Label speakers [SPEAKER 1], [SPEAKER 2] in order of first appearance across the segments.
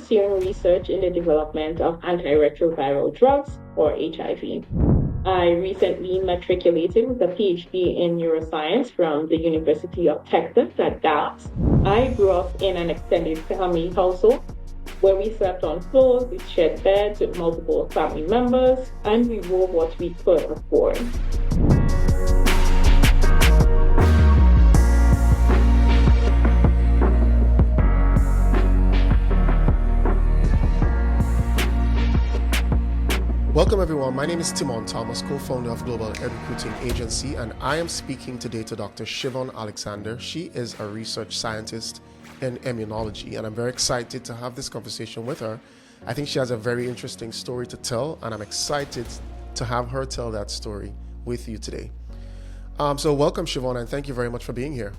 [SPEAKER 1] pursuing research in the development of anti-retroviral drugs or HIV. I recently matriculated with a PhD in neuroscience from the University of Texas at Dallas. I grew up in an extended family household where we slept on floors, we shared beds with multiple family members, and we wore what we could afford.
[SPEAKER 2] Welcome, everyone. My name is Timon Thomas, co-founder of Global Ed Recruiting Agency, and I am speaking today to Dr. Shevon Alexander. She is a research scientist in immunology, and I'm very excited to have this conversation with her. I think she has a very interesting story to tell, and I'm excited to have her tell that story with you today. So welcome, Shevon, and thank you very much for being here.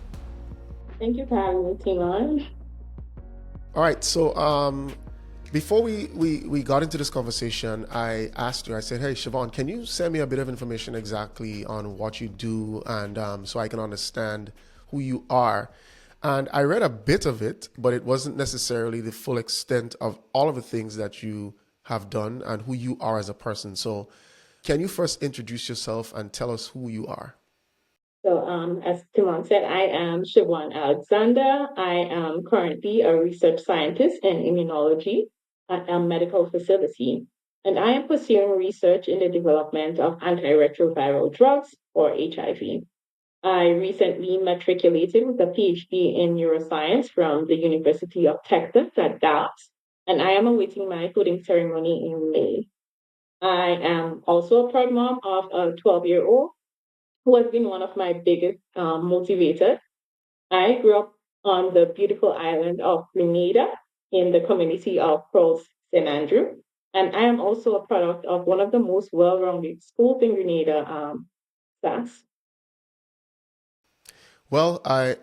[SPEAKER 1] Thank you for having me, Timon.
[SPEAKER 2] All right, so before we got into this conversation, I asked you, I said, hey, Shevon, can you send me a bit of information exactly on what you do and so I can understand who you are? And I read a bit of it, but it wasn't necessarily the full extent of all of the things that you have done and who you are as a person. So can you first introduce yourself and tell us who you are?
[SPEAKER 1] So, as Timon said, I am Shevon Alexander. I am currently a research scientist in immunology at a medical facility, and I am pursuing research in the development of anti-retroviral drugs or HIV. I recently matriculated with a PhD in neuroscience from the University of Texas at Dallas, and I am awaiting my coding ceremony in May. I am also a proud mom of a 12-year-old who has been one of my biggest motivators. I grew up on the beautiful island of Grenada in the community of Pearls St. Andrew. And I am also a product of one of the most well rounded schools in Grenada, SAS.
[SPEAKER 2] Well, I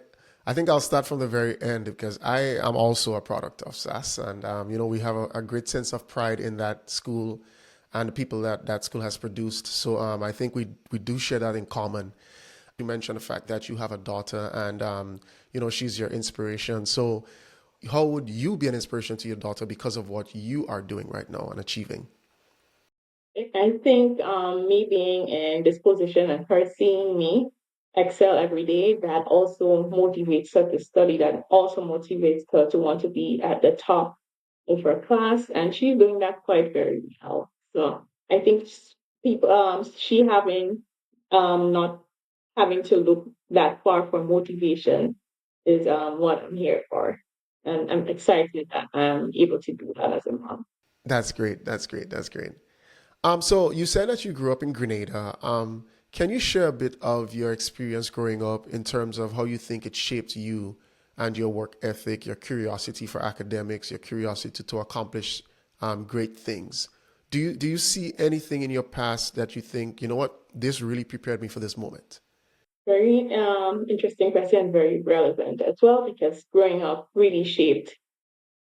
[SPEAKER 2] think I'll start from the very end because I am also a product of SAS, and we have a great sense of pride in that school and the people that that school has produced. So I think we do share that in common. You mentioned the fact that you have a daughter, and she's your inspiration. So how would you be an inspiration to your daughter because of what you are doing right now and achieving?
[SPEAKER 1] I think me being in this position and her seeing me excel every day, that also motivates her to study, that also motivates her to want to be at the top of her class. And she's doing that quite very well. So I think people, she having not having to look that far for motivation is what I'm here for. And I'm excited that I'm able to do that as a mom.
[SPEAKER 2] That's great. That's great. That's great. So you said that you grew up in Grenada. Can you share a bit of your experience growing up in terms of how you think it shaped you and your work ethic, your curiosity for academics, your curiosity to accomplish great things? Do you see anything in your past that you think, you know what, this really prepared me for this moment?
[SPEAKER 1] Very interesting question, very relevant as well, because growing up really shaped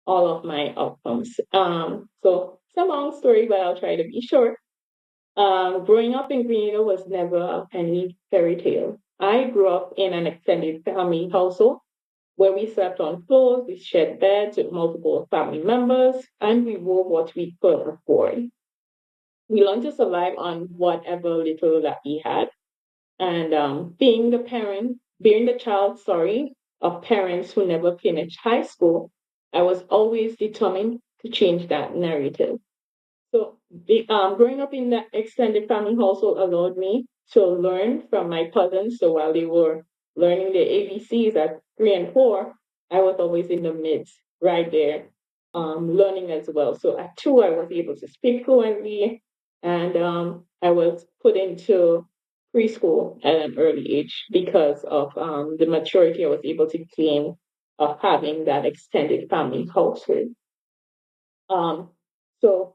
[SPEAKER 1] all of my outcomes. So it's a long story, but I'll try to be short. Growing up in Grenada was never any fairy tale. I grew up in an extended family household where we slept on floors, we shared beds with multiple family members, and we wore what we could afford. We learned to survive on whatever little that we had. And being the child, sorry, of parents who never finished high school, I was always determined to change that narrative. So, growing up in that extended family household allowed me to learn from my cousins. So, while they were learning their ABCs at 3 and 4, I was always in the midst, right there, learning as well. So, at 2, I was able to speak fluently, and I was put into preschool at an early age because of the maturity I was able to gain of having that extended family household. Um, so,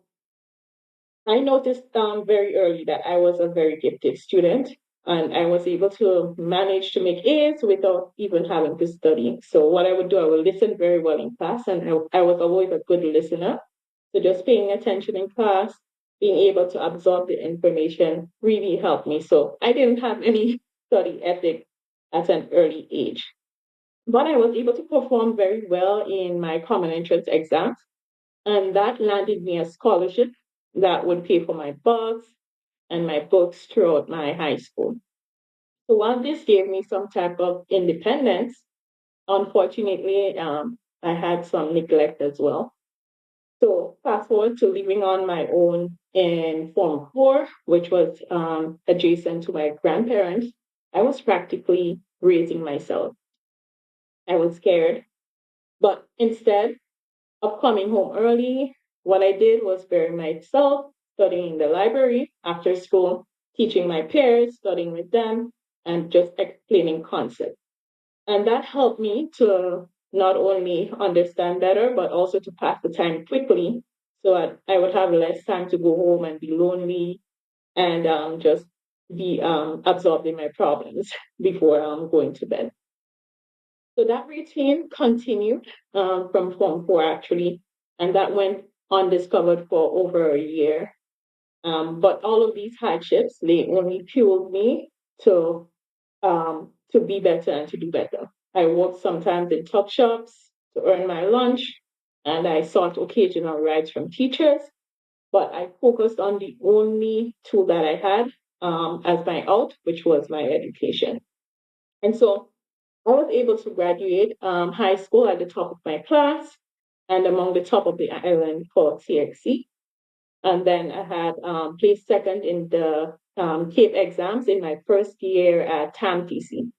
[SPEAKER 1] I noticed very early that I was a very gifted student and I was able to manage to make A's without even having to study. So, what I would do, I would listen very well in class, and I was always a good listener. So, just paying attention in class, being able to absorb the information really helped me. So, I didn't have any study ethic at an early age, but I was able to perform very well in my common entrance exams. And that landed me a scholarship that would pay for my bus and my books throughout my high school. So while this gave me some type of independence, unfortunately, I had some neglect as well. So fast forward to living on my own in Form 4, which was adjacent to my grandparents. I was practically raising myself. I was scared, but instead of coming home early, what I did was bury myself, studying in the library after school, teaching my peers, studying with them, and just explaining concepts. And that helped me to not only understand better, but also to pass the time quickly so I would have less time to go home and be lonely and just be absorbed in my problems before going to bed. So that routine continued from Form 4 actually, and that went undiscovered for over a year. But all of these hardships, they only fueled me to be better and to do better. I worked sometimes in tuck shops to earn my lunch, and I sought occasional rides from teachers, but I focused on the only tool that I had as my out, which was my education. And so I was able to graduate high school at the top of my class and among the top of the island for CXC. And then I had placed second in the CAPE exams in my first year at TAM-TC.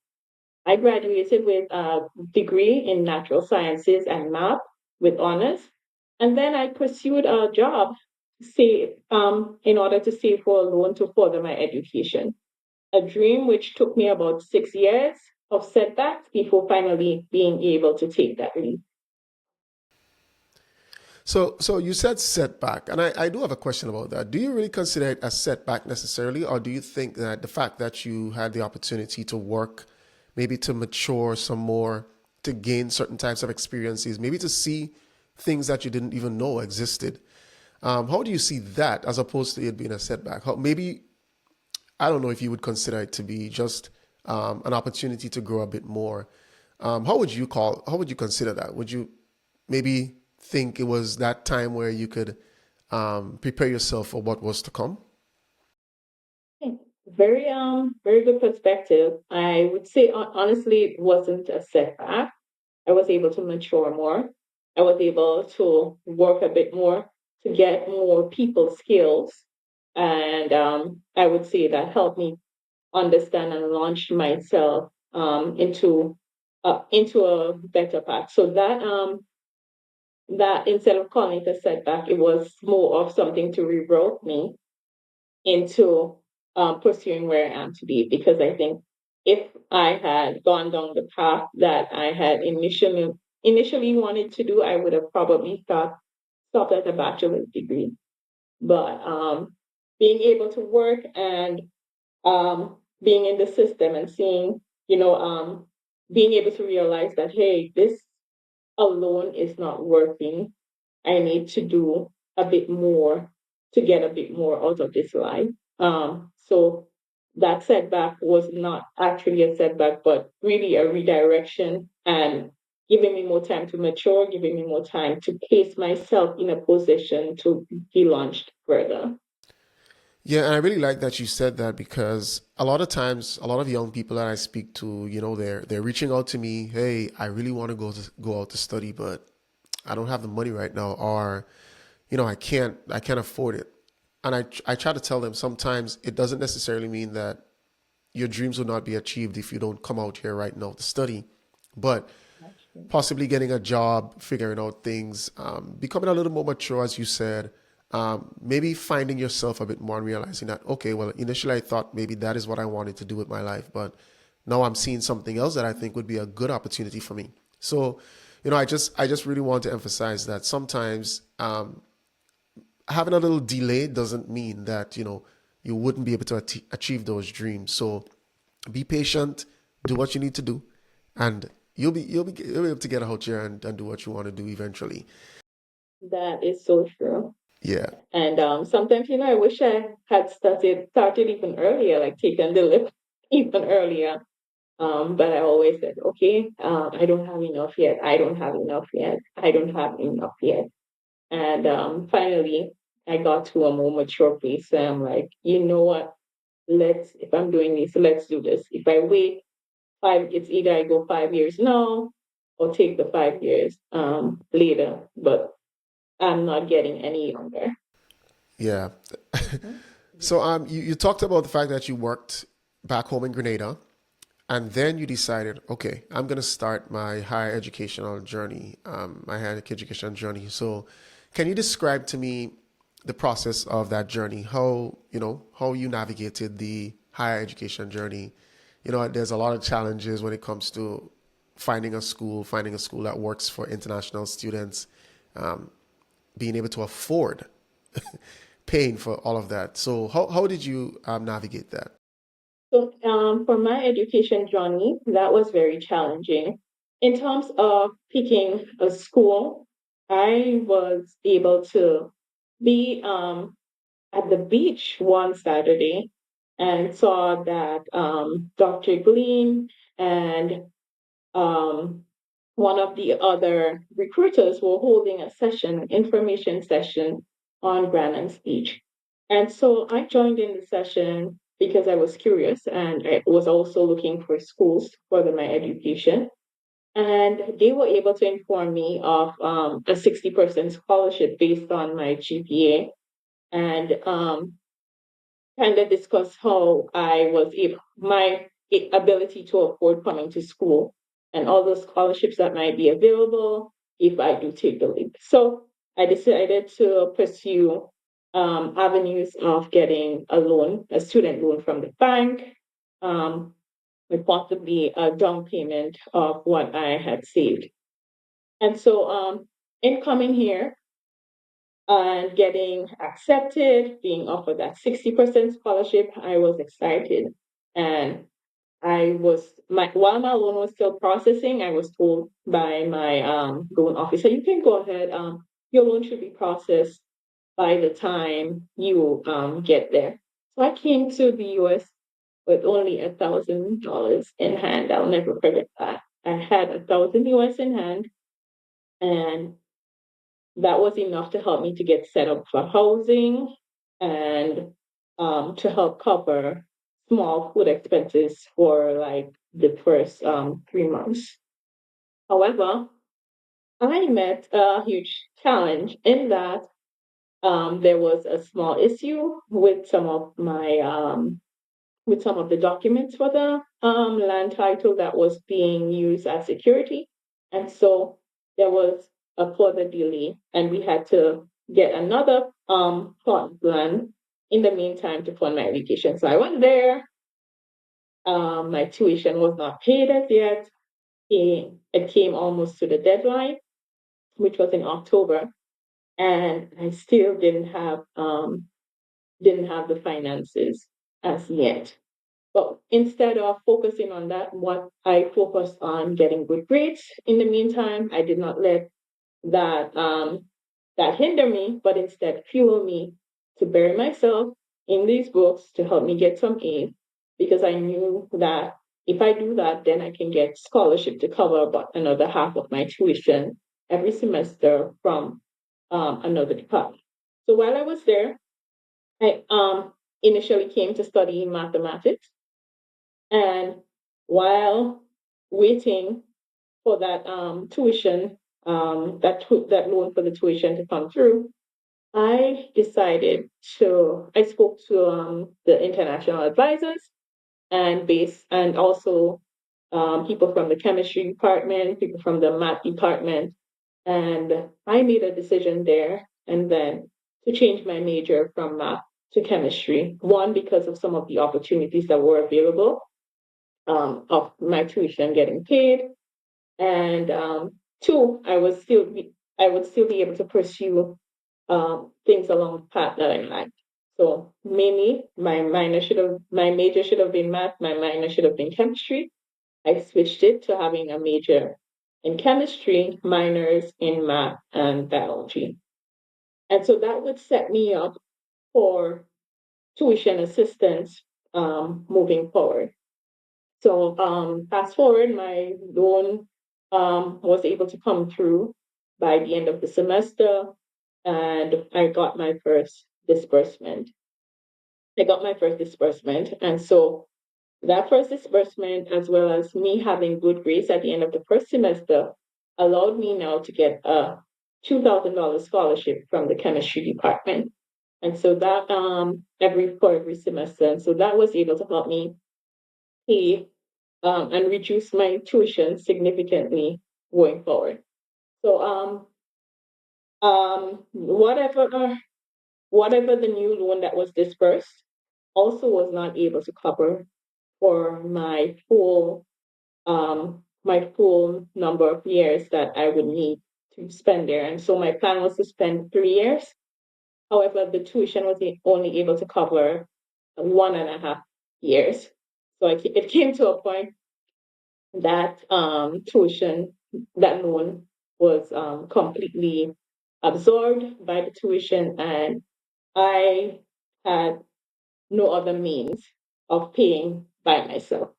[SPEAKER 1] I graduated with a degree in natural sciences and math with honors. And then I pursued a job in order to save for a loan to further my education. A dream which took me about 6 years of setbacks before finally being able to take that leap.
[SPEAKER 2] So you said setback, and I do have a question about that. Do you really consider it a setback necessarily, or do you think that the fact that you had the opportunity to work, maybe to mature some more, to gain certain types of experiences, maybe to see things that you didn't even know existed, how do you see that as opposed to it being a setback? Maybe I don't know if you would consider it to be just an opportunity to grow a bit more. How would you consider that? Would you maybe think it was that time where you could prepare yourself for what was to come?
[SPEAKER 1] Very good perspective. I would say honestly, it wasn't a setback. I was able to mature more. I was able to work a bit more to get more people skills. And I would say that helped me understand and launch myself into a better path. So that instead of calling it a setback, it was more of something to reroute me into pursuing where I am today. Because I think if I had gone down the path that I had initially wanted to do, I would have probably stopped at a bachelor's degree. But being able to work and being in the system and seeing, being able to realize that hey, this alone is not working. I need to do a bit more to get a bit more out of this life. So that setback was not actually a setback, but really a redirection and giving me more time to mature, giving me more time to place myself in a position to be launched further.
[SPEAKER 2] Yeah, and I really like that you said that because a lot of times, a lot of young people that I speak to, they're reaching out to me. Hey, I really want to go out to study, but I don't have the money right now, or I can't afford it. And I try to tell them sometimes it doesn't necessarily mean that your dreams will not be achieved if you don't come out here right now to study, but possibly getting a job, figuring out things, becoming a little more mature, as you said, maybe finding yourself a bit more and realizing that, okay, well, initially I thought maybe that is what I wanted to do with my life, but now I'm seeing something else that I think would be a good opportunity for me. So, I just really want to emphasize that sometimes having a little delay doesn't mean that, you wouldn't be able to achieve those dreams. So be patient, do what you need to do, and you'll be able to get out here and do what you want to do eventually.
[SPEAKER 1] That is so true.
[SPEAKER 2] Yeah.
[SPEAKER 1] And sometimes, I wish I had started even earlier, like taken the lift even earlier. But I always said, okay, I don't have enough yet. I don't have enough yet. I don't have enough yet. And finally, I got to a more mature place. And I'm like, you know what? If I'm doing this, let's do this. If I wait it's either I go 5 years now or take the 5 years later. But I'm not getting any younger.
[SPEAKER 2] Yeah.
[SPEAKER 1] Mhm.
[SPEAKER 2] So you talked about the fact that you worked back home in Grenada, and then you decided, okay, I'm going to start my higher educational journey, my higher education journey. So, can you describe to me the process of that journey? How you navigated the higher education journey? There's a lot of challenges when it comes to finding a school that works for international students, being able to afford paying for all of that. So, how did you navigate that?
[SPEAKER 1] So for my education journey, that was very challenging. In terms of picking a school, I was able to be at the beach one Saturday and saw that Dr. Gleam and um, one of the other recruiters were holding a session, information session on Brannan's Beach. And so I joined in the session because I was curious and I was also looking for schools for my education. And they were able to inform me of a 60% scholarship based on my GPA. And kind of discuss how I was able, my ability to afford coming to school and all the scholarships that might be available if I do take the leap. So I decided to pursue avenues of getting a loan, a student loan from the bank, um, with possibly a down payment of what I had saved. And so in coming here, and getting accepted, being offered that 60% scholarship, I was excited. And I was while my loan was still processing, I was told by my loan officer, you can go ahead, your loan should be processed by the time you get there. So I came to the US with only $1,000 in hand. I'll never forget that. I had 1,000 US in hand, and that was enough to help me to get set up for housing and to help cover small food expenses for like the first 3 months. However, I met a huge challenge in that there was a small issue with some of the documents for the land title that was being used as security. And so there was a further delay, and we had to get another plot of land in the meantime to fund my education. So I went there. My tuition was not paid as yet. It came almost to the deadline, which was in October, and I still didn't have the finances as yet. But instead of focusing on that, what I focused on getting good grades. In the meantime, I did not let that that hinder me, but instead fuel me to bury myself in these books to help me get some aid, because I knew that if I do that, then I can get scholarship to cover about another half of my tuition every semester from another department. So while I was there, I initially came to study mathematics, and while waiting for that tuition, that loan for the tuition to come through, I spoke to the international advisors and also people from the chemistry department, people from the math department, and I made a decision there and then to change my major from math to chemistry. One, because of some of the opportunities that were available, of my tuition getting paid, and two, I would still be able to pursue things along the path that I like. So mainly, my major should have been math, my minor should have been chemistry. I switched it to having a major in chemistry, minors in math and biology, and so that would set me up for tuition assistance moving forward. So fast forward, my loan was able to come through by the end of the semester. and I got my first disbursement. And so that first disbursement, as well as me having good grades at the end of the first semester, allowed me now to get a $2,000 scholarship from the chemistry department. And so that every semester, and so that was able to help me pay and reduce my tuition significantly going forward. So whatever the new loan that was dispersed also was not able to cover for my full number of years that I would need to spend there. And so my plan was to spend 3 years. However, the tuition was only able to cover 1.5 years. So it came to a point that that loan was completely absorbed by the tuition, and I had no other means of paying by myself.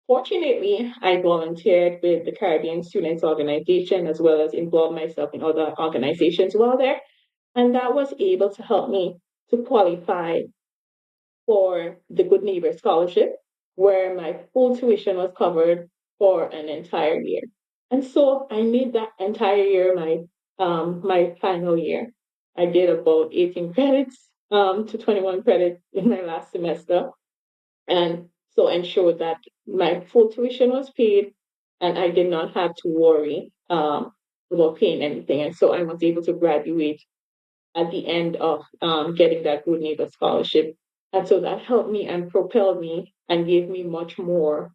[SPEAKER 1] Fortunately, I volunteered with the Caribbean Students Organization as well as involved myself in other organizations while there, and that was able to help me to qualify for the Good Neighbor Scholarship, where my full tuition was covered for an entire year. And so I made that entire year my final year. I did about 18 credits to 21 credits in my last semester, and so ensured that my full tuition was paid, and I did not have to worry about paying anything. And so I was able to graduate at the end of getting that Good Neighbor Scholarship. And so that helped me and propelled me and gave me much more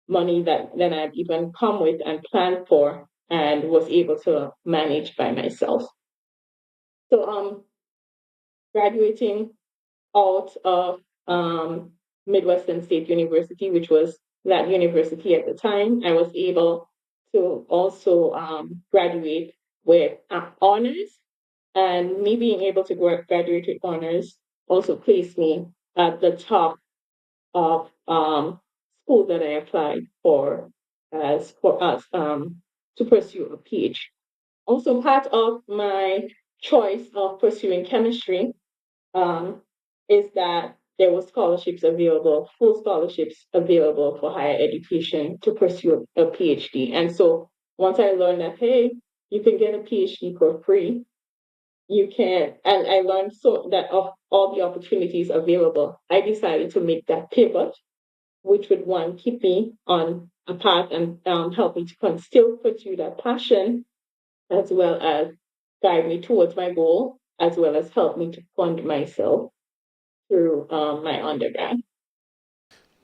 [SPEAKER 1] money than I'd even come with and planned for, and was able to manage by myself. So graduating out of Midwestern State University, which was that university at the time, I was able to also graduate with honors. And me being able to graduate with honors also placed me at the top of school that I applied for us to pursue a PhD. Also, part of my choice of pursuing chemistry um, is that there were scholarships available, full scholarships available for higher education to pursue a PhD. And so once I learned that, hey, you can get a PhD for free, you can, and I learned so that of all the opportunities available, I decided to make that pivot, which would one keep me on a path and help me to still pursue that passion, as well as guide me towards my goal, as well as help me to fund myself through my undergrad.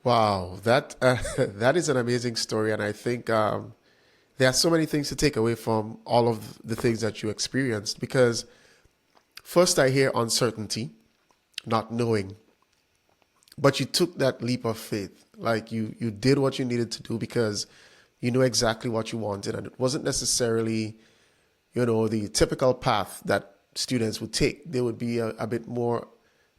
[SPEAKER 2] Wow, that that is an amazing story, and I think there are so many things to take away from all of the things that you experienced. Because first, I hear uncertainty, not knowing, but you took that leap of faith. Like you did what you needed to do because you knew exactly what you wanted, and it wasn't necessarily the typical path that students would take. They would be a bit more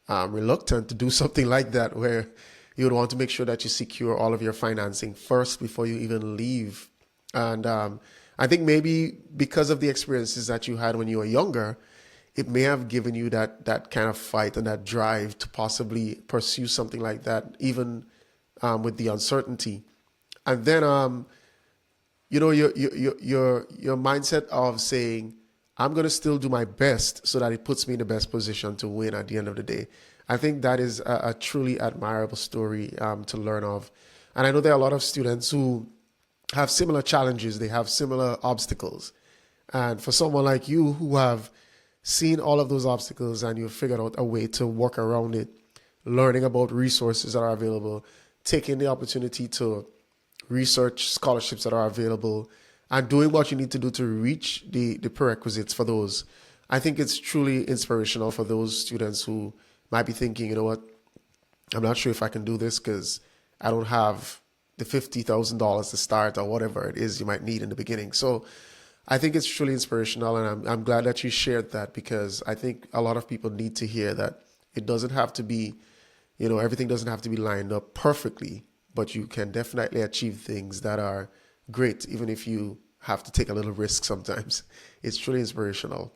[SPEAKER 2] reluctant to do something like that, where you would want to make sure that you secure all of your financing first before you even leave. And I think maybe because of the experiences that you had when you were younger, it may have given you that kind of fight and that drive to possibly pursue something like that, even with the uncertainty. And then your mindset of saying, I'm going to still do my best so that it puts me in the best position to win at the end of the day. I think that is a truly admirable story to learn of. And I know there are a lot of students who have similar challenges, they have similar obstacles. And for someone like you who have seen all of those obstacles and you've figured out a way to work around it, learning about resources that are available, taking the opportunity to research scholarships that are available, and doing what you need to do to reach the prerequisites for those. I think it's truly inspirational for those students who might be thinking, you know what, I'm not sure if I can do this because I don't have the $50,000 to start or whatever it is you might need in the beginning. So I think it's truly inspirational, and I'm glad that you shared that, because I think a lot of people need to hear that it doesn't have to be, everything doesn't have to be lined up perfectly, but you can definitely achieve things that are great, even if you have to take a little risk sometimes. It's truly inspirational.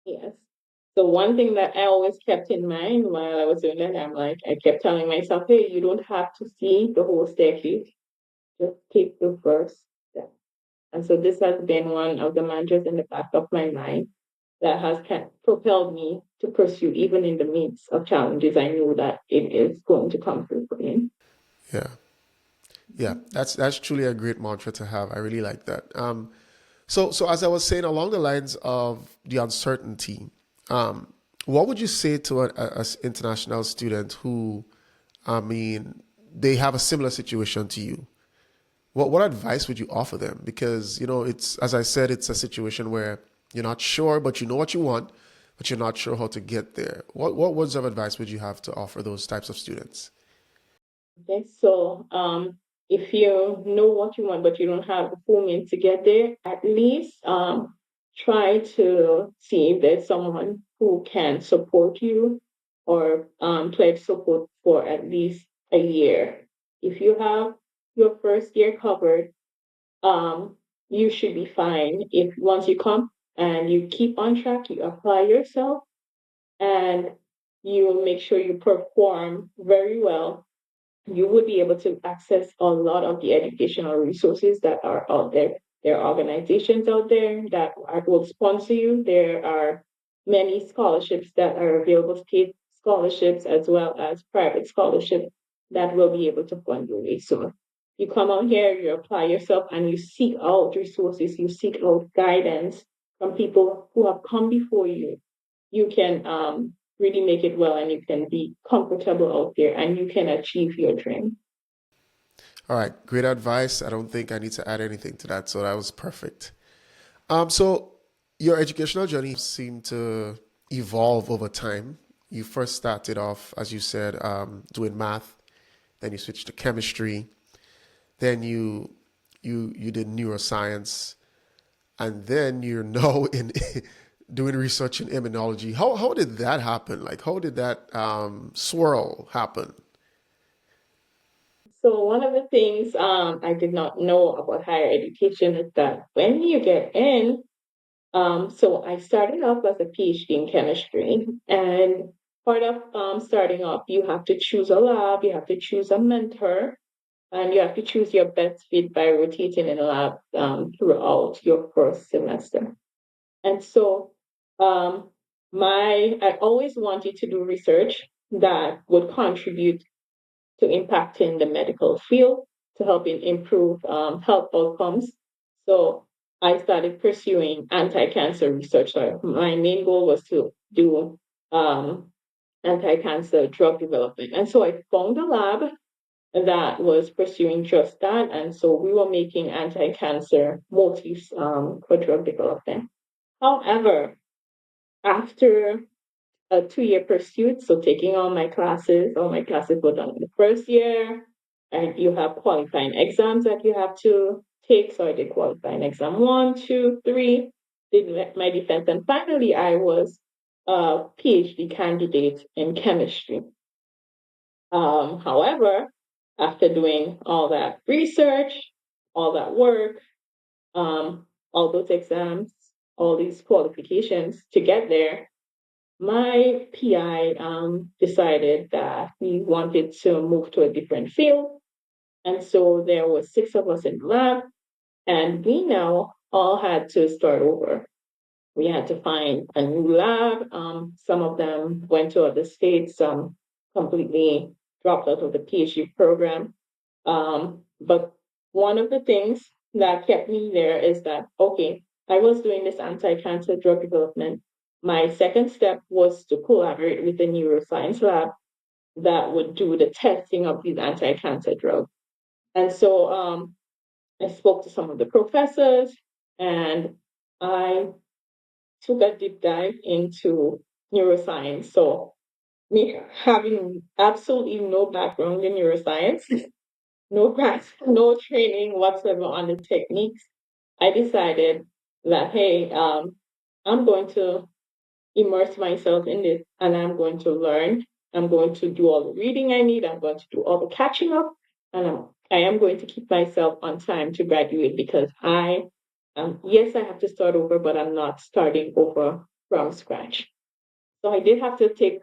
[SPEAKER 1] Yes. So one thing that I always kept in mind while I was doing that, I'm like, I kept telling myself, hey, you don't have to see the whole staircase. Just take the first step. And so this has been one of the mantras in the back of my mind that has kind of propelled me to pursue even in the midst of challenges. I know that it is going to come through for me.
[SPEAKER 2] Yeah. Yeah, that's truly a great mantra to have. I really like that. So as I was saying, along the lines of the uncertainty, what would you say to an international student who, I mean, they have a similar situation to you? What advice would you offer them? Because it's, as I said, it's a situation where you're not sure, but you know what you want, but you're not sure how to get there. What words of advice would you have to offer those types of students?
[SPEAKER 1] Okay, so if you know what you want, but you don't have the full means to get there, at least try to see if there's someone who can support you or pledge support for at least a year. If you have your first year covered, um, you should be fine. If once you come and you keep on track, you apply yourself and you make sure you perform very well, you would be able to access a lot of the educational resources that are out there. There are organizations out there that will sponsor you. There are many scholarships that are available, state scholarships as well as private scholarships that will be able to fund your way. So you come out here, you apply yourself, and you seek out resources, you seek out guidance from people who have come before you. You can really make it well and you can be comfortable out there and you can achieve your dream.
[SPEAKER 2] All right, great advice. I don't think I need to add anything to that. So that was perfect. So your educational journey seemed to evolve over time. You first started off, as you said, doing math. Then you switched to chemistry. Then you did neuroscience, and then you're now in doing research in immunology. How did that happen? Like, how did that swirl happen?
[SPEAKER 1] So one of the things I did not know about higher education is that when you get in, so I started off as a PhD in chemistry, and part of starting off, you have to choose a lab, you have to choose a mentor, and you have to choose your best fit by rotating in a lab throughout your first semester. And so um, I always wanted to do research that would contribute to impacting the medical field to helping improve health outcomes. So I started pursuing anti-cancer research. So my main goal was to do um, anti-cancer drug development. And so I found a lab that was pursuing just that. And so we were making anti-cancer motifs for drug development. However, after a 2 year pursuit. So taking all my classes were done in the first year, and you have qualifying exams that you have to take. So I did qualifying exam one, two, three, did my defense, and finally I was a PhD candidate in chemistry. However, after doing all that research, all that work, all those exams, all these qualifications to get there, my PI decided that we wanted to move to a different field. And so there were six of us in the lab, and we now all had to start over. We had to find a new lab. Some of them went to other states, some completely dropped out of the PhD program. But one of the things that kept me there is that, okay, I was doing this anti cancer drug development. My second step was to collaborate with the neuroscience lab that would do the testing of these anti cancer drugs. And so I spoke to some of the professors and I took a deep dive into neuroscience. So, me having absolutely no background in neuroscience, no practice, no training whatsoever on the techniques, I decided that, hey, I'm going to immerse myself in this and I'm going to learn. I'm going to do all the reading I need. I'm going to do all the catching up. And I am going to keep myself on time to graduate because I Yes, I have to start over, but I'm not starting over from scratch. So I did have to take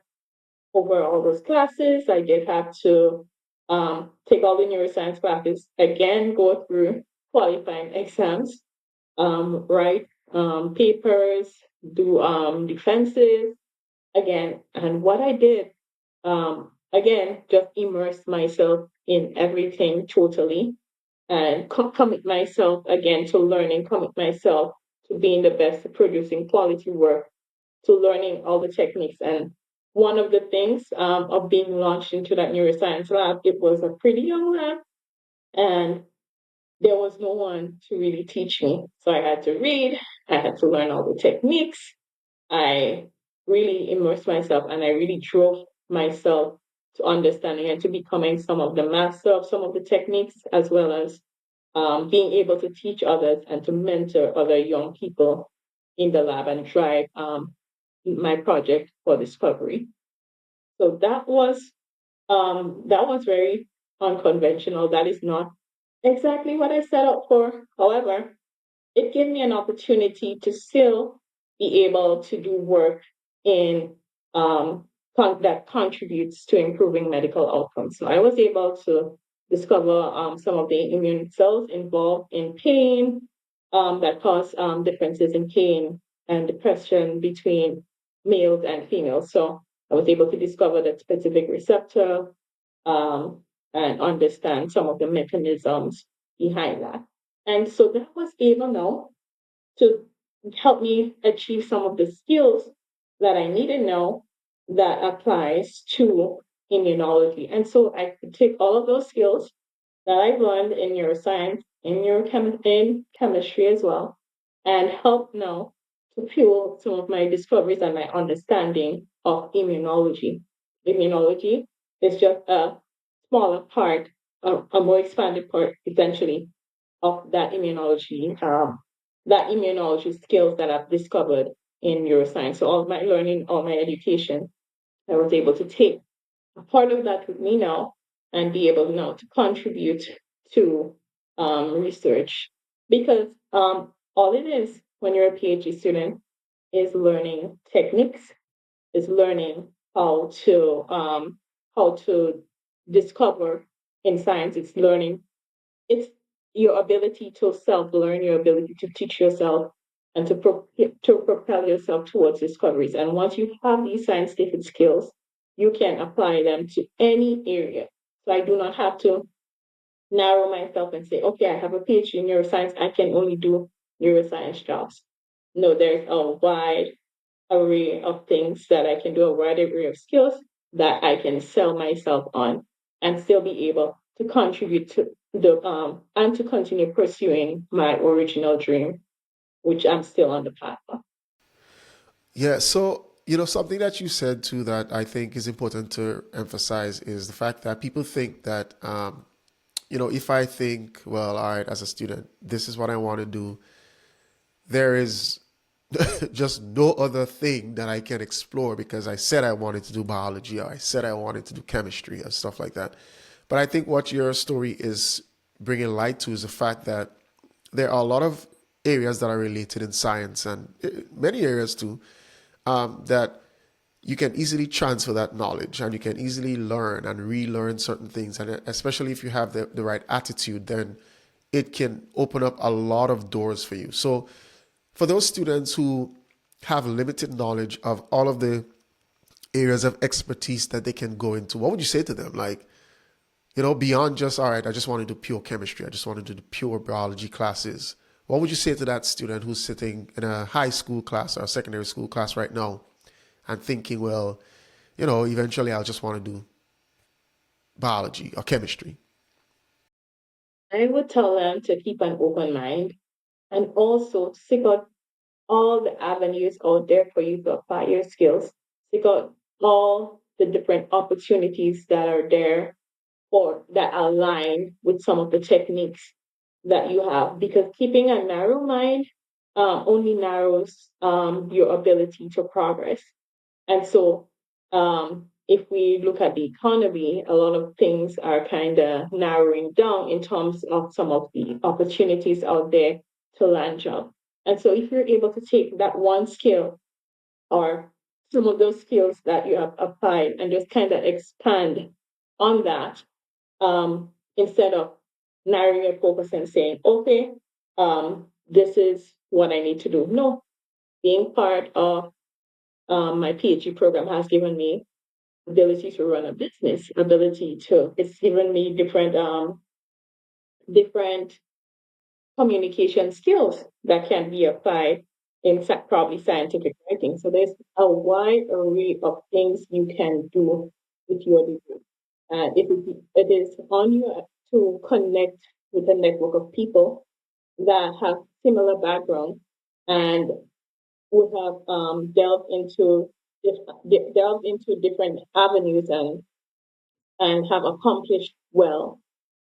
[SPEAKER 1] over all those classes. I did have to take all the neuroscience classes again, go through qualifying exams, write papers, do defenses again. And what I did, again, just immerse myself in everything totally and commit myself again to learning, commit myself to being the best at producing quality work, to learning all the techniques. And one of the things of being launched into that neuroscience lab, it was a pretty young lab, and there was no one to really teach me. So I had to read, I had to learn all the techniques. I really immersed myself and I really drove myself to understanding and to becoming some of the master of some of the techniques, as well as being able to teach others and to mentor other young people in the lab and drive my project for discovery. So that was very unconventional. That is not exactly what I set out for. However, it gave me an opportunity to still be able to do work in that contributes to improving medical outcomes. So I was able to discover some of the immune cells involved in pain that cause differences in pain and depression between males and females. So I was able to discover that specific receptor and understand some of the mechanisms behind that. And so that was able now to help me achieve some of the skills that I need to know that applies to immunology. And so I could take all of those skills that I've learned in neuroscience, in chemistry as well, and help now to fuel some of my discoveries and my understanding of immunology. Immunology is just a smaller part, a more expanded part, essentially, of that immunology skills that I've discovered in neuroscience. So all my learning, all my education, I was able to take a part of that with me now and be able now to contribute to research, because all it is when you're a PhD student is learning techniques, is learning how to discover in science. It's your ability to self learn, your ability to teach yourself, and to propel yourself towards discoveries. And once you have these scientific skills, you can apply them to any area. So I do not have to narrow myself and say, okay, I have a PhD in neuroscience, I can only do neuroscience jobs. No, there's a wide array of things that I can do, a wide array of skills that I can sell myself on and still be able to contribute to the and to continue pursuing my original dream, which I'm still on the path of.
[SPEAKER 2] Yeah, so something that you said too that I think is important to emphasize is the fact that people think that if I think, well, all right, as a student, this is what I want to do, there is just no other thing that I can explore because I said I wanted to do biology or I said I wanted to do chemistry and stuff like that. But I think what your story is bringing light to is the fact that there are a lot of areas that are related in science and many areas too that you can easily transfer that knowledge and you can easily learn and relearn certain things. And especially if you have the right attitude, then it can open up a lot of doors for you. So for those students who have limited knowledge of all of the areas of expertise that they can go into, what would you say to them? Like, beyond just, all right, I just want to do pure chemistry, I just want to do pure biology classes. What would you say to that student who's sitting in a high school class or a secondary school class right now and thinking, well, eventually I'll just want to do biology or chemistry?
[SPEAKER 1] I would tell them to keep an open mind and also seek out all the avenues out there for you to apply your skills. Seek out all the different opportunities that are there or that align with some of the techniques that you have, because keeping a narrow mind only narrows your ability to progress. And so, if we look at the economy, a lot of things are kind of narrowing down in terms of some of the opportunities out there to land job. And so if you're able to take that one skill or some of those skills that you have applied and just kind of expand on that, instead of narrowing your focus and saying, okay, this is what I need to do. No, being part of my PhD program has given me ability to run a business, ability to, it's given me different communication skills that can be applied in probably scientific writing. So there's a wide array of things you can do with your degree. And it is on you to connect with a network of people that have similar backgrounds and would have delved into different avenues and have accomplished well,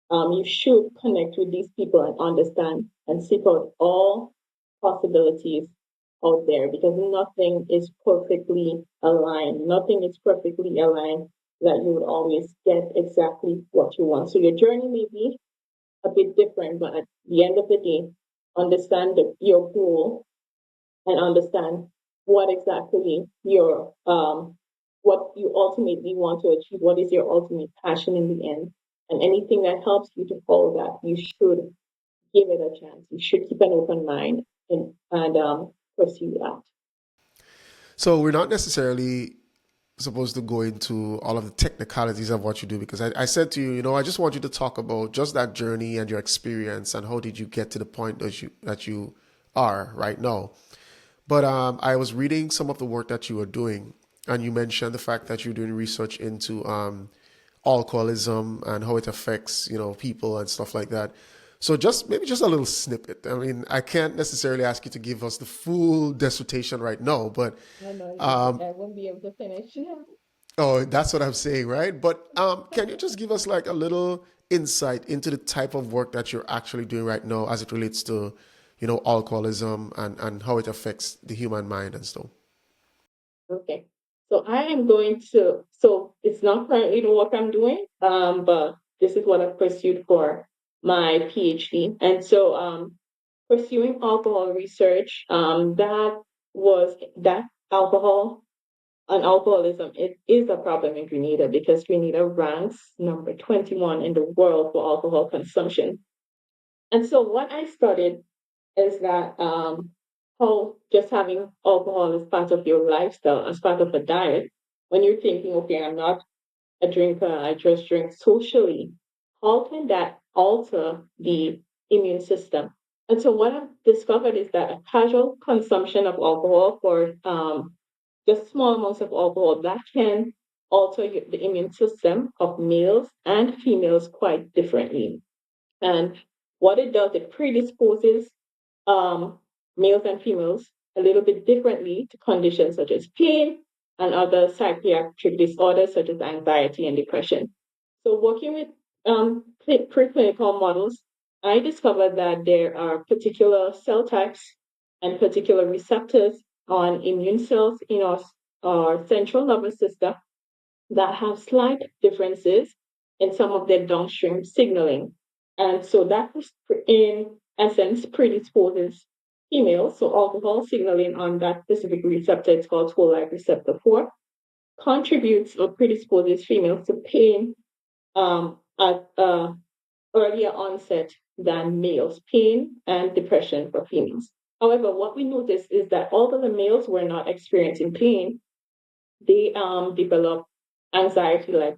[SPEAKER 1] you should connect with these people and understand and seek out all possibilities out there because nothing is perfectly aligned. Nothing is perfectly aligned that you would always get exactly what you want. So your journey may be a bit different, but at the end of the day, understand your goal and understand what exactly what you ultimately want to achieve, what is your ultimate passion in the end. And anything that helps you to follow that, you should give it a chance. You should keep an open mind and pursue that.
[SPEAKER 2] So we're not necessarily supposed to go into all of the technicalities of what you do because I said to you, I just want you to talk about just that journey and your experience and how did you get to the point that you are right now. But I was reading some of the work that you were doing, and you mentioned the fact that you're doing research into alcoholism and how it affects people and stuff like that. So maybe just a little snippet. I mean, I can't necessarily ask you to give us the full dissertation right now, but
[SPEAKER 1] I know
[SPEAKER 2] um,
[SPEAKER 1] I won't be able to finish.
[SPEAKER 2] oh, that's what I'm saying, right? But can you just give us like a little insight into the type of work that you're actually doing right now as it relates to, alcoholism and how it affects the human mind and stuff?
[SPEAKER 1] Okay. So I am going to, so it's not currently the work I'm doing, but this is what I've pursued for my PhD. And so pursuing alcohol research, that alcohol and alcoholism, it is a problem in Grenada because Grenada ranks number 21 in the world for alcohol consumption. And so what I studied is that how just having alcohol as part of your lifestyle, as part of a diet, when you're thinking, okay, I'm not a drinker, I just drink socially, how can that alter the immune system? And so what I've discovered is that a casual consumption of alcohol for just small amounts of alcohol that can alter the immune system of males and females quite differently. And what it does, it predisposes um, males and females a little bit differently to conditions such as pain and other psychiatric disorders such as anxiety and depression. So, working with preclinical models, I discovered that there are particular cell types and particular receptors on immune cells in our central nervous system that have slight differences in some of their downstream signaling. And so that in essence predisposes females, so alcohol signaling on that specific receptor, it's called toll-like receptor 4, contributes or predisposes females to pain at earlier onset than males, pain and depression for females. However, what we noticed is that although the males were not experiencing pain, they develop anxiety-like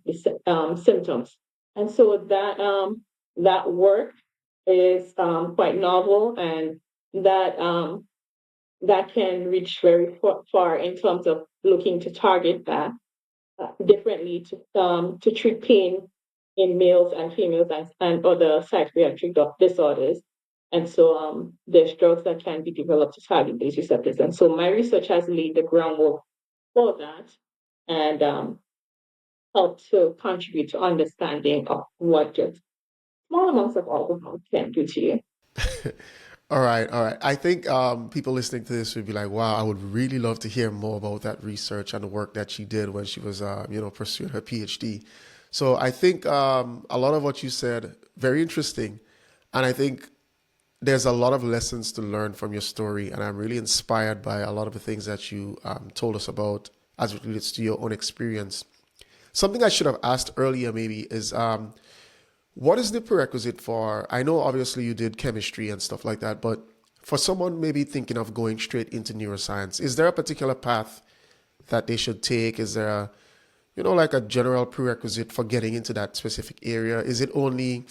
[SPEAKER 1] symptoms, and so that work is quite novel, and that can reach very far in terms of looking to target that differently to treat pain in males and females and other psychiatric disorders. And so there's drugs that can be developed to target these receptors. And so my research has laid the groundwork for that and help to contribute to understanding of what just small amounts of alcohol can do to you.
[SPEAKER 2] All right, all right. I think people listening to this would be like, "Wow, I would really love to hear more about that research and the work that she did when she was, pursuing her PhD." So I think a lot of what you said very interesting, and I think there's a lot of lessons to learn from your story, and I'm really inspired by a lot of the things that you told us about as it relates to your own experience. Something I should have asked earlier maybe is what is the prerequisite for? I know obviously you did chemistry and stuff like that, but for someone maybe thinking of going straight into neuroscience, is there a particular path that they should take? Is there a, like a general prerequisite for getting into that specific area? Is it only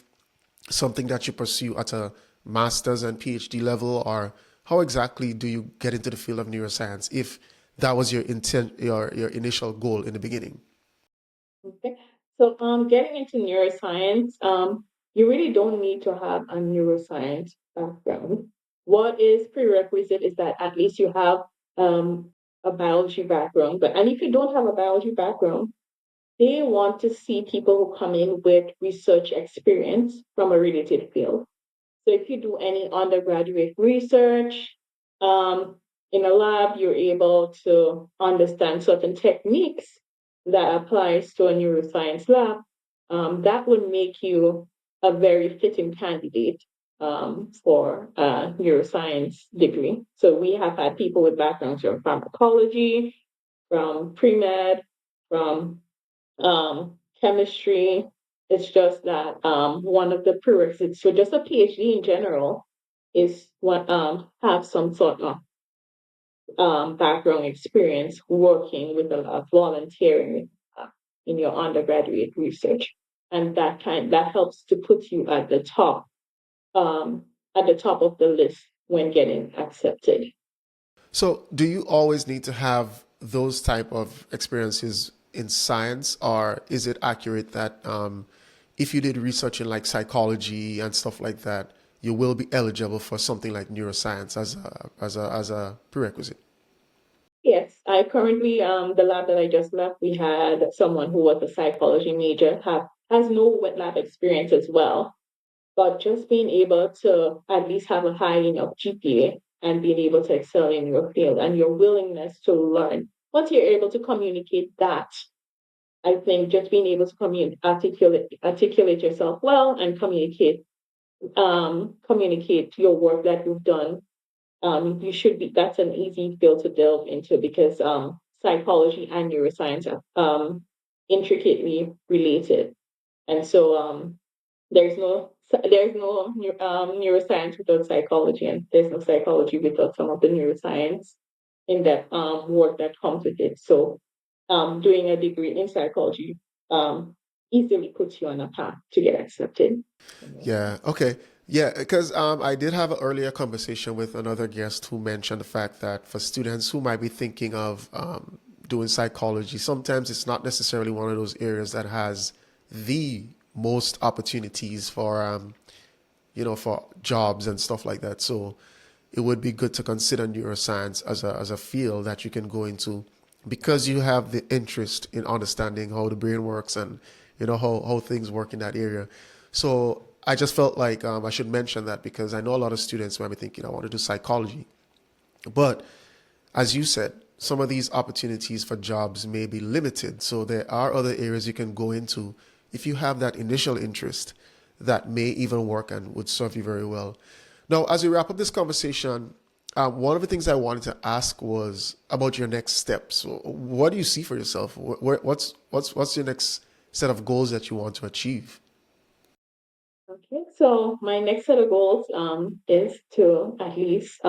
[SPEAKER 2] something that you pursue at a master's and PhD level, or how exactly do you get into the field of neuroscience if that was your intent, your initial goal in the beginning?
[SPEAKER 1] Okay. So, getting into neuroscience, you really don't need to have a neuroscience background. What is prerequisite is that at least you have a biology background. And if you don't have a biology background, they want to see people who come in with research experience from a related field. So if you do any undergraduate research um, in a lab, you're able to understand certain techniques that applies to a neuroscience lab. That would make you a very fitting candidate for a neuroscience degree. So we have had people with backgrounds from pharmacology, from pre-med, from chemistry. It's just that one of the prerequisites for just a PhD in general is what have some sort of background experience working with a lot of volunteering in your undergraduate research, and that helps to put you um, at the top of the list when getting accepted.
[SPEAKER 2] So, do you always need to have those type of experiences in science, or is it accurate that if you did research in like psychology and stuff like that, you will be eligible for something like neuroscience as a prerequisite?
[SPEAKER 1] Yes, I currently the lab that I just left, we had someone who was a psychology major has no wet lab experience as well, but just being able to at least have a high enough GPA and being able to excel in your field and your willingness to learn. Once you're able to communicate that, I think just being able to articulate yourself well and communicate your work that you've done, you should be that's an easy field to delve into because psychology and neuroscience are intricately related. And so there's no neuroscience without psychology, and there's no psychology without some of the neuroscience in that work that comes with it. So doing a degree in psychology um, easily puts you on a path to get accepted.
[SPEAKER 2] Yeah. Okay. Yeah, because I did have an earlier conversation with another guest who mentioned the fact that for students who might be thinking of doing psychology, sometimes it's not necessarily one of those areas that has the most opportunities for for jobs and stuff like that. So it would be good to consider neuroscience as a field that you can go into because you have the interest in understanding how the brain works and how things work in that area. So I just felt like I should mention that because I know a lot of students might be thinking I want to do psychology, but as you said, some of these opportunities for jobs may be limited. So there are other areas you can go into if you have that initial interest that may even work and would serve you very well. Now, as we wrap up this conversation, one of the things I wanted to ask was about your next steps. What do you see for yourself? What's your next set of goals that you want to achieve?
[SPEAKER 1] Okay, so my next set of goals is to at least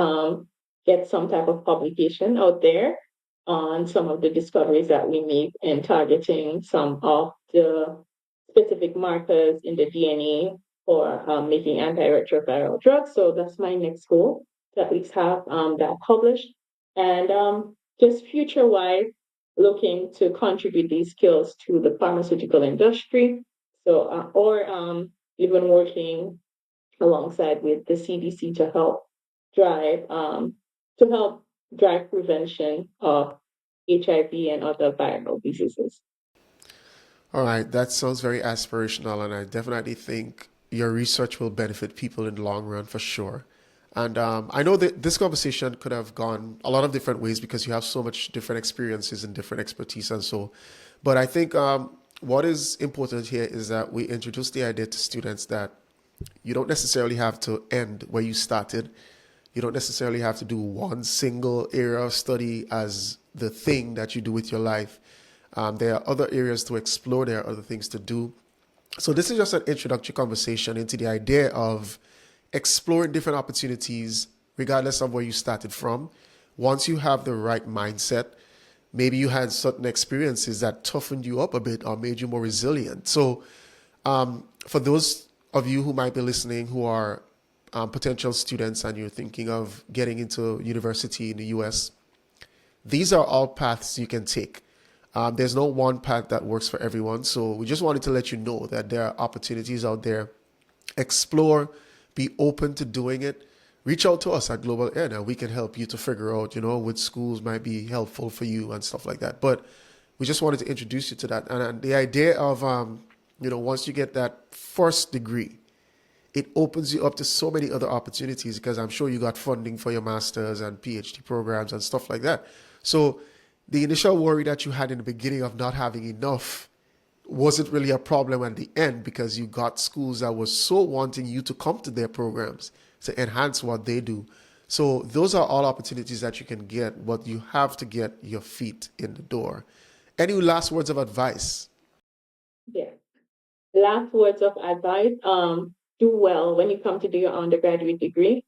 [SPEAKER 1] get some type of publication out there on some of the discoveries that we make in targeting some of the specific markers in the DNA for making anti-retroviral drugs. So that's my next goal, to at least have that published. And just future-wise, looking to contribute these skills to the pharmaceutical industry. So, or even working alongside with the CDC drive to help drive prevention of HIV and other viral diseases.
[SPEAKER 2] All right, that sounds very aspirational, and I definitely think your research will benefit people in the long run for sure. And I know that this conversation could have gone a lot of different ways because you have so much different experiences and different expertise and so. But I think what is important here is that we introduce the idea to students that You don't necessarily have to end where you started. You don't necessarily have to do one single area of study as the thing that you do with your life. There are other areas to explore. There are other things to do. So this is just an introductory conversation into the idea of exploring different opportunities, regardless of where you started from. Once you have the right mindset, maybe you had certain experiences that toughened you up a bit or made you more resilient. So for those of you who might be listening who are potential students and you're thinking of getting into university in the US, these are all paths you can take. There's no one path that works for everyone. So we just wanted to let you know that there are opportunities out there. Explore, be open to doing it. Reach out to us at Global Ed and we can help you to figure out, which schools might be helpful for you and stuff like that. But we just wanted to introduce you to that. And the idea of, once you get that first degree, it opens you up to so many other opportunities because I'm sure you got funding for your master's and PhD programs and stuff like that. So the initial worry that you had in the beginning of not having enough wasn't really a problem at the end because you got schools that were so wanting you to come to their programs to enhance what they do. So those are all opportunities that you can get, but you have to get your feet in the door. Any last words of advice?
[SPEAKER 1] Yeah. Last words of advice. Do well when you come to do your undergraduate degree.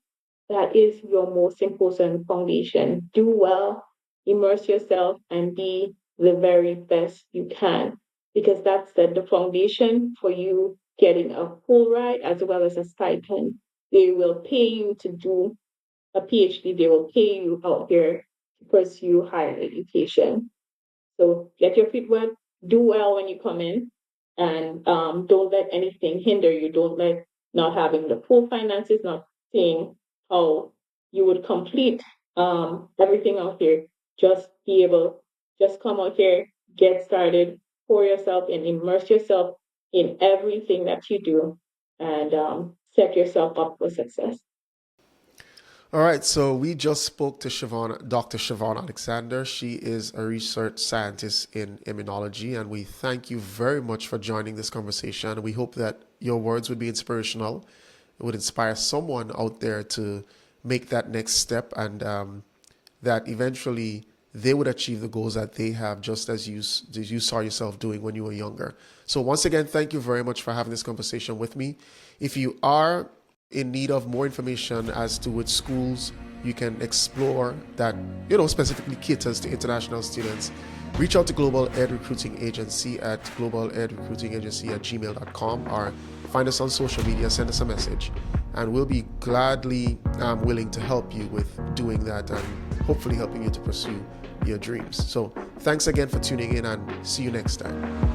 [SPEAKER 1] That is your most important foundation. Do well, immerse yourself, and be the very best you can, because that's the foundation for you getting a full ride as well as a stipend. They will pay you to do a PhD, they will pay you out here to pursue higher education. So get your feet wet, do well when you come in, and don't let anything hinder you. Don't let not having the full finances, not seeing how you would complete everything out here. Just be able, just come out here, get started, pour yourself and immerse yourself in everything that you do, and set yourself up for success.
[SPEAKER 2] All right, so we just spoke to Dr. Shevon Alexander. She is a research scientist in immunology, and we thank you very much for joining this conversation. We hope that your words would be inspirational. It would inspire someone out there to make that next step, and that eventually they would achieve the goals that they have, just as you saw yourself doing when you were younger. So once again, thank you very much for having this conversation with me. If you are in need of more information as to which schools you can explore that specifically caters to international students, reach out to Global Ed Recruiting Agency at globaledrecruitingagency@gmail.com or find us on social media, send us a message, and we'll be gladly willing to help you with doing that and hopefully helping you to pursue your dreams. So thanks again for tuning in and see you next time.